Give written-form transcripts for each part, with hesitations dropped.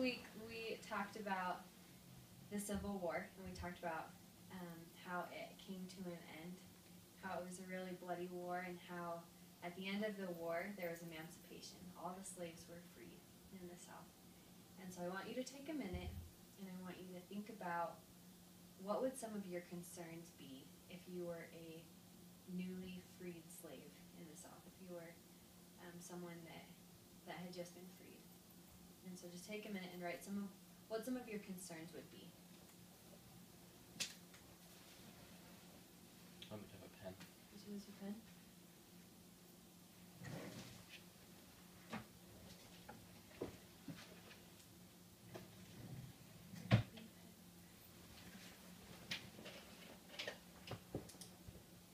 week we talked about the Civil War, and we talked about how it came to an end, how it was a really bloody war, and how at the end of the war there was emancipation. All the slaves were freed in the South. And so I want you to take a minute, and I want you to think about what would some of your concerns be if you were a newly freed slave in the South, if you were someone that had just been freed. And so just take a minute and write what some of your concerns would be. I'm going to have a pen. Would you use your pen?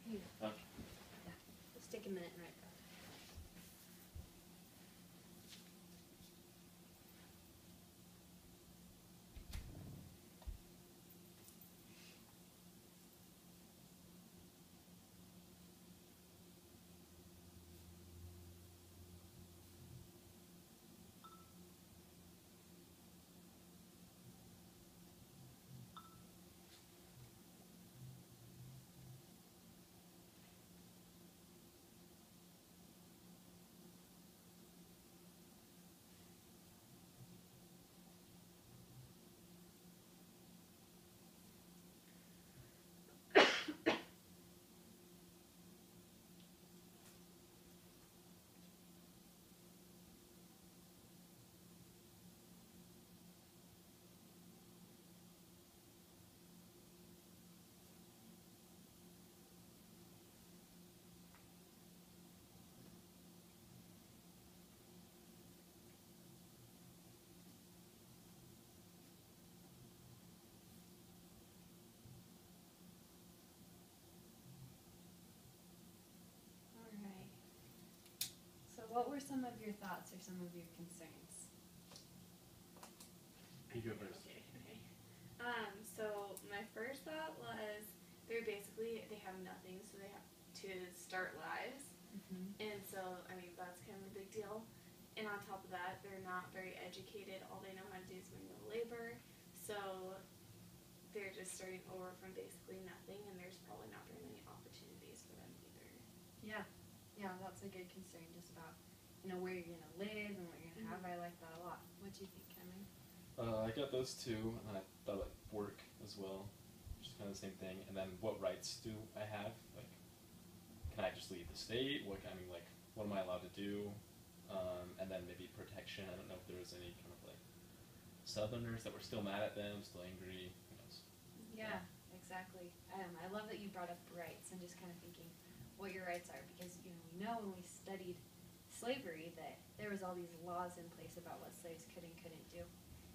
Here you go. Okay. Yeah. Just take a minute and write that. What were some of your thoughts or some of your concerns? You go first. Okay. So my first thought was they have nothing, so they have to start lives. And so, I mean, that's kind of a big deal. And on top of that, they're not very educated. All they know how to do is manual labor. So they're just starting over from basically nothing, and there's probably not very many opportunities for them either. Yeah. Yeah, that's a good concern, just about, where you're going to live and what you're going to have. I like that a lot. What do you think, Cameron? I got those two, and I thought like work as well, which is kind of the same thing. And then what rights do I have? Like, can I just leave the state? What am I allowed to do? And then maybe protection. I don't know if there was any kind of like Southerners that were still mad at them, still angry. Who knows? Yeah, exactly. I love that you brought up rights and just kind of thinking what your rights are, because we know when we studied slavery that there was all these laws in place about what slaves could and couldn't do.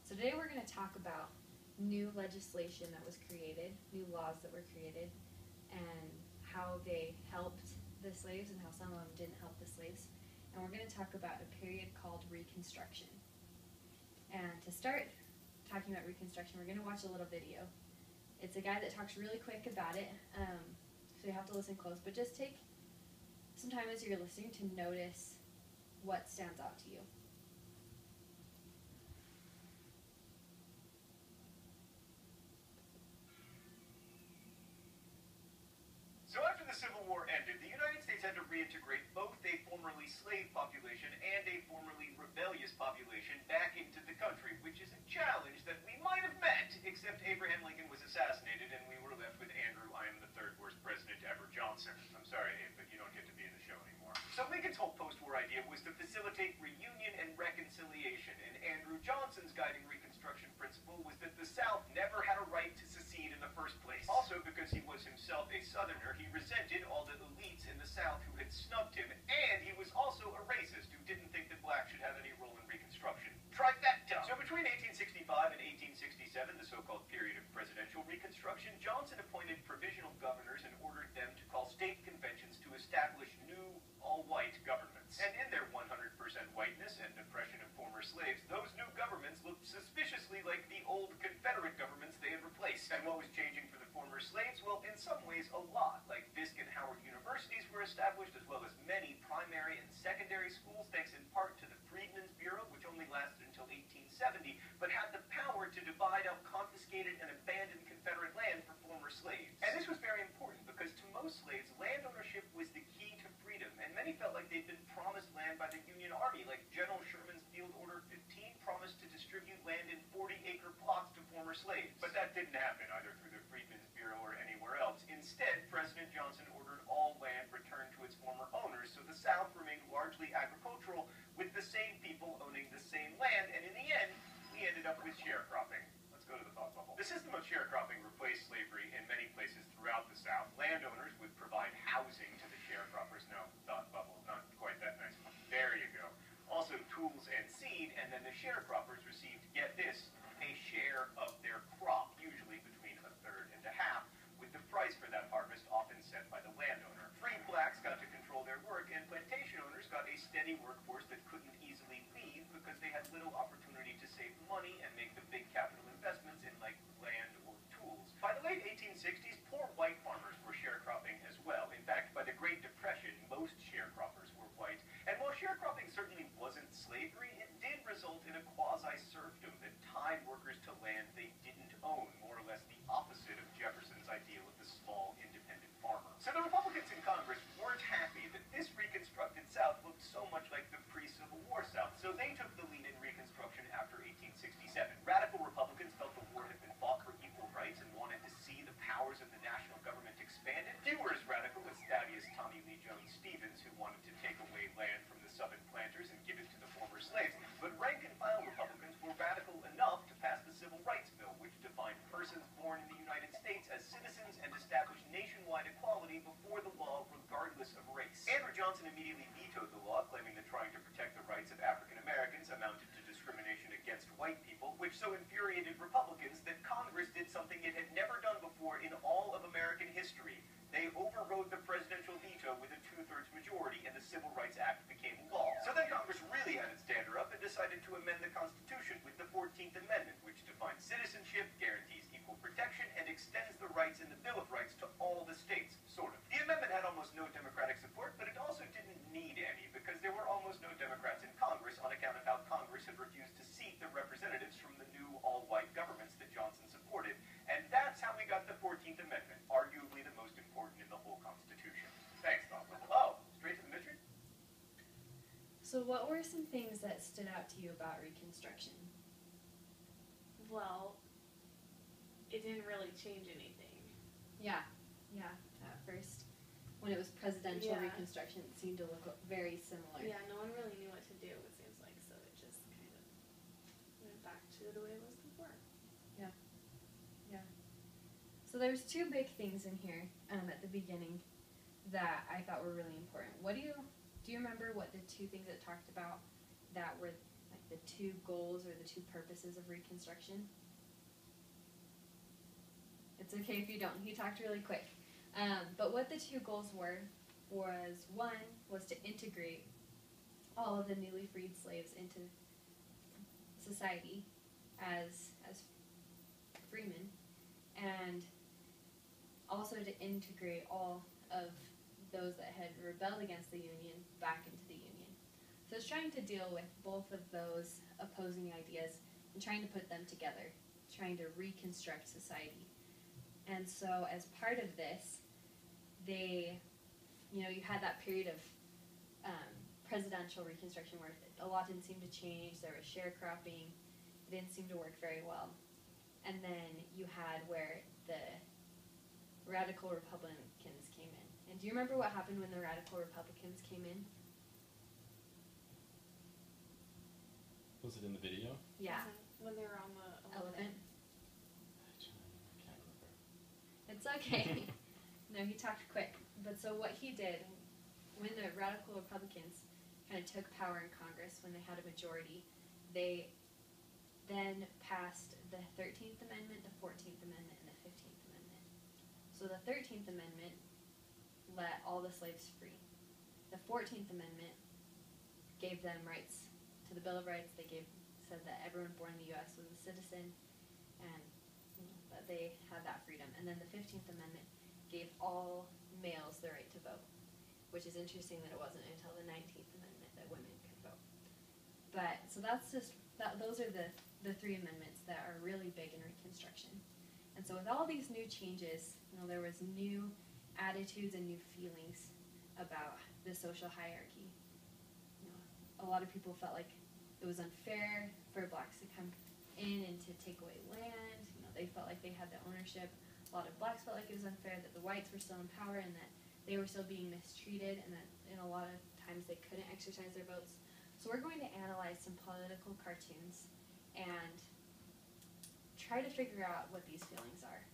So today we're going to talk about new legislation that was created, new laws that were created, and how they helped the slaves and how some of them didn't help the slaves. And we're going to talk about a period called Reconstruction. And to start talking about Reconstruction, we're going to watch a little video. It's a guy that talks really quick about it, so you have to listen close, but just take some time as you're listening to notice what stands out to you. So after the Civil War ended, the United States had to reintegrate both a formerly slave population and a formerly rebellious population back into the country, which is a challenge that we might have met, except Abraham Lincoln was assassinated and we were left with Andrew, I am the third worst president ever, Johnson. I'm sorry, Abe, but you don't get to be in the show anymore. So Lincoln's whole post-war idea was to facilitate reunion and reconciliation, and Andrew Johnson's guiding Reconstruction principle was that the South never had a right to secede in the first place. Also, because he was himself a Southerner, he resented all the elites in the South who had snubbed him, and he was also a racist who didn't think that blacks should have any role in Reconstruction. Try that dumb. So between 1865 and 1867, the so-called period of presidential Reconstruction, Johnson appointed provisional governors and ordered them to call state conventions to establish new, all-white governments. And in their 100% whiteness and oppression of former slaves, those new governments looked suspiciously like the old Confederate governments they had replaced. And what was changing for the former slaves? Well, in some ways, a lot, like Fisk and Howard the same people owning the same land, and in the end, we ended up with sharecropping. Let's go to the thought bubble. The system of sharecropping replaced slavery in many places throughout the South. Landowners would provide housing to the sharecroppers. No, thought bubble, not quite that nice. There you go. Also tools and seed, and then the sharecroppers received, get this, a share of their crop, usually between a third and a half, with the price for that harvest often set by the landowner. Free blacks got to control their work, and plantation owners got a steady workforce that couldn't easily leave because they had little opportunity to save money and make the big capital investments in, like, land or tools. By the late 1860s, poor white farmers were sharecropping as well. In fact, by the Great Depression, most sharecroppers were white. And while sharecropping certainly wasn't slavery, it did result in a quasi-serfdom that tied workers to land they didn't own, more or less the opposite of Jefferson's ideal of the small, independent farmer. So the Republicans in Congress weren't happy that this reconstructed South looked so much like the pre-Civil War South, so they took the lead in Reconstruction after 1867. Radical Republicans felt the war had been fought for equal rights and wanted to see the powers of the national government expanded. Few were as radical as Thaddeus Tommy Lee Jones Stevens, who wanted to take away land from the Southern planters and give it to the former slaves. But rank-and-file Republicans were radical enough to pass the Civil Rights Bill, which defined persons born in the United States as citizens and established nationwide equality before the law, regardless of race. Andrew Johnson immediately vetoed the law, claiming that trying to protect the rights of African Americans amounted to discrimination against white people, which so infuriated Republicans that Congress did something it had never done before in all of American history. They overrode the presidential veto with a 2/3 majority, and the Civil Rights Act became law. So then Congress really had its dander up and decided to amend the Constitution with the 14th Amendment, which defines citizenship, guarantees equal protection, and extends the rights in the Bill of Rights to all the states, sort of. The amendment had almost no Democratic support, but it also didn't need any, because there were almost no Democrats in Congress on account of how Congress had refused to seat the representatives from the new all-white governments that Johnson supported. And that's how we got the 14th Amendment, arguably the most important in the whole Constitution. Thanks, Thought Bubble. Oh, straight to the mystery? So what were some things that stood out to you about Reconstruction? Well, it didn't really change anything. Yeah, at first. When it was presidential Yeah. Reconstruction, it seemed to look very similar. Yeah, no one really knew what to do, it seems like, so it just kind of went back to the way it was before. So there's two big things in here at the beginning that I thought were really important. Do you remember what the two things it talked about that were like the two goals or the two purposes of Reconstruction? It's okay if you don't. He talked really quick. But what the two goals were was, one was to integrate all of the newly freed slaves into society as freemen, and also to integrate all of those that had rebelled against the Union back into the Union. So it's trying to deal with both of those opposing ideas and trying to put them together, trying to reconstruct society. And so as part of this, you had that period of presidential Reconstruction where a lot didn't seem to change. There was sharecropping. It didn't seem to work very well. And then you had where the Radical Republicans came in. And do you remember what happened when the Radical Republicans came in? Was it in the video? Yeah. When they were on the Elephant. I can't remember. It's okay. No, he talked quick. But so what he did, when the Radical Republicans kind of took power in Congress, when they had a majority, they then passed the 13th Amendment, the 14th Amendment, and the 15th Amendment. So the 13th Amendment let all the slaves free. The 14th Amendment gave them rights to the Bill of Rights. They said that everyone born in the U.S. was a citizen, and that they had that freedom. And then the 15th Amendment gave all males the right to vote, which is interesting that it wasn't until the 19th Amendment that women could vote. But so those are the three amendments that are really big in Reconstruction. And so with all these new changes, there was new attitudes and new feelings about the social hierarchy. A lot of people felt like it was unfair for blacks to come in and to take away land. They felt like they had the ownership. A lot of blacks felt like it was unfair that the whites were still in power and that they were still being mistreated, and that in a lot of times they couldn't exercise their votes. So we're going to analyze some political cartoons and try to figure out what these feelings are.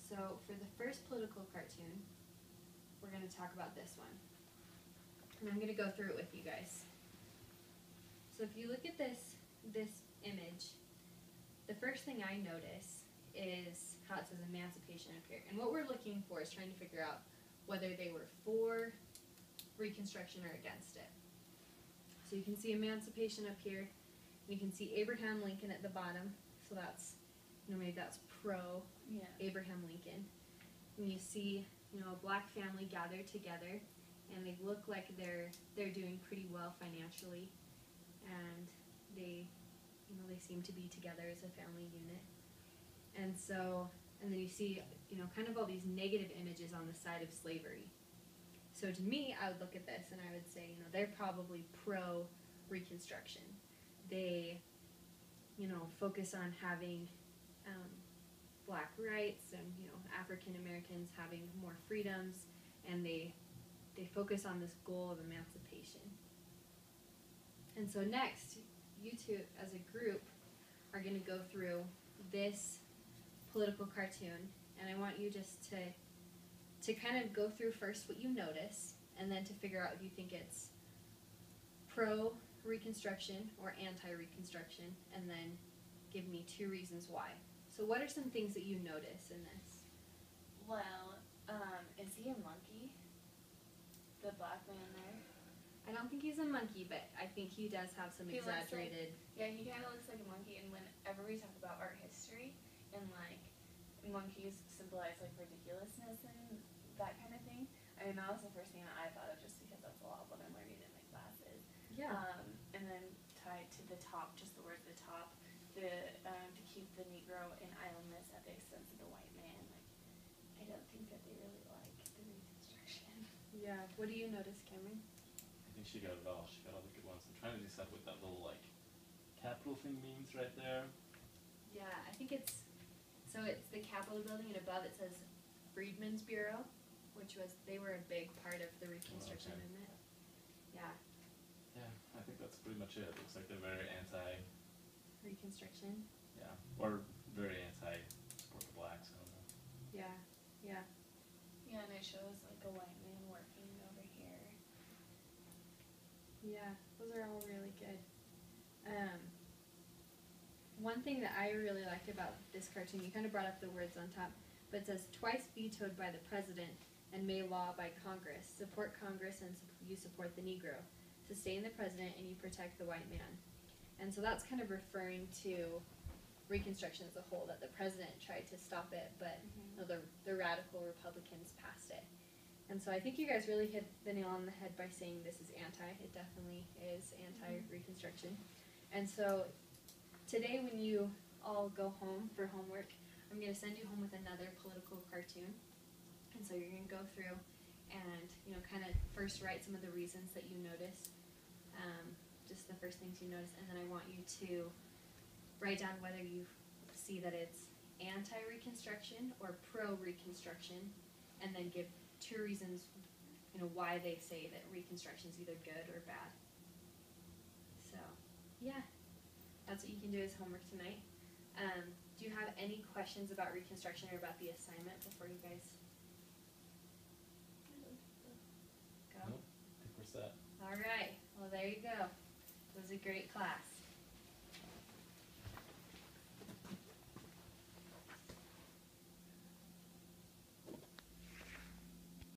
So for the first political cartoon, we're going to talk about this one. And I'm going to go through it with you guys. So if you look at this image, the first thing I notice is how it says emancipation up here. And what we're looking for is trying to figure out whether they were for Reconstruction or against it. So you can see emancipation up here. You can see Abraham Lincoln at the bottom. So that's, maybe that's pro Abraham Lincoln. And you see, a black family gathered together, and they look like they're doing pretty well financially, and they seem to be together as a family unit. And so, and then you see, kind of all these negative images on the side of slavery. So to me, I would look at this and I would say, they're probably pro Reconstruction. They, focus on having black rights and, African Americans having more freedoms, and they focus on this goal of emancipation. And so next, you two as a group are going to go through this political cartoon, and I want you just to kind of go through first what you notice, and then to figure out if you think it's pro-Reconstruction or anti-Reconstruction, and then give me 2 reasons why. So what are some things that you notice in this? Well, is he a monkey? The black man there? I don't think he's a monkey, but I think he does have some exaggerated... He kind of looks like a monkey, and whenever we talk about art history, and monkeys symbolize ridiculousness and that kind of thing. I mean, that was the first thing that I thought of, just because that's a lot of what I'm learning in my classes. Yeah. And then tied to the top, just the word at the top, to keep the Negro in idleness at the expense of the white man. I don't think that they really like the Reconstruction. Yeah. What do you notice, Cameron? I think she got it all. She got all the good ones. I'm trying to decide what that little capital thing means right there. Yeah, I think it's the Capitol building, and above it says Freedmen's Bureau, which they were a big part of the Reconstruction movement. Yeah. Yeah, I think that's pretty much it. It looks like they're very Reconstruction. Yeah, or very anti-support the blacks. I don't know. Yeah, yeah. Yeah, and it shows a white man working over here. Yeah, those are all really good. One thing that I really liked about this cartoon, you kind of brought up the words on top, but it says, twice vetoed by the president and made law by Congress. Support Congress and you support the Negro. Sustain the president and you protect the white man. And so that's kind of referring to Reconstruction as a whole, that the president tried to stop it, but the radical Republicans passed it. And so I think you guys really hit the nail on the head by saying this is anti. It definitely is anti-Reconstruction. And so today when you all go home for homework, I'm going to send you home with another political cartoon. And so you're going to go through and, kind of first write some of the reasons that you notice, just the first things you notice, and then I want you to write down whether you see that it's anti-Reconstruction or pro-Reconstruction, and then give 2 reasons, why they say that Reconstruction is either good or bad. So, yeah, that's what you can do as homework tonight. Do you have any questions about Reconstruction or about the assignment before you guys go? Nope, I think we're set. All right. Well, there you go. It was a great class.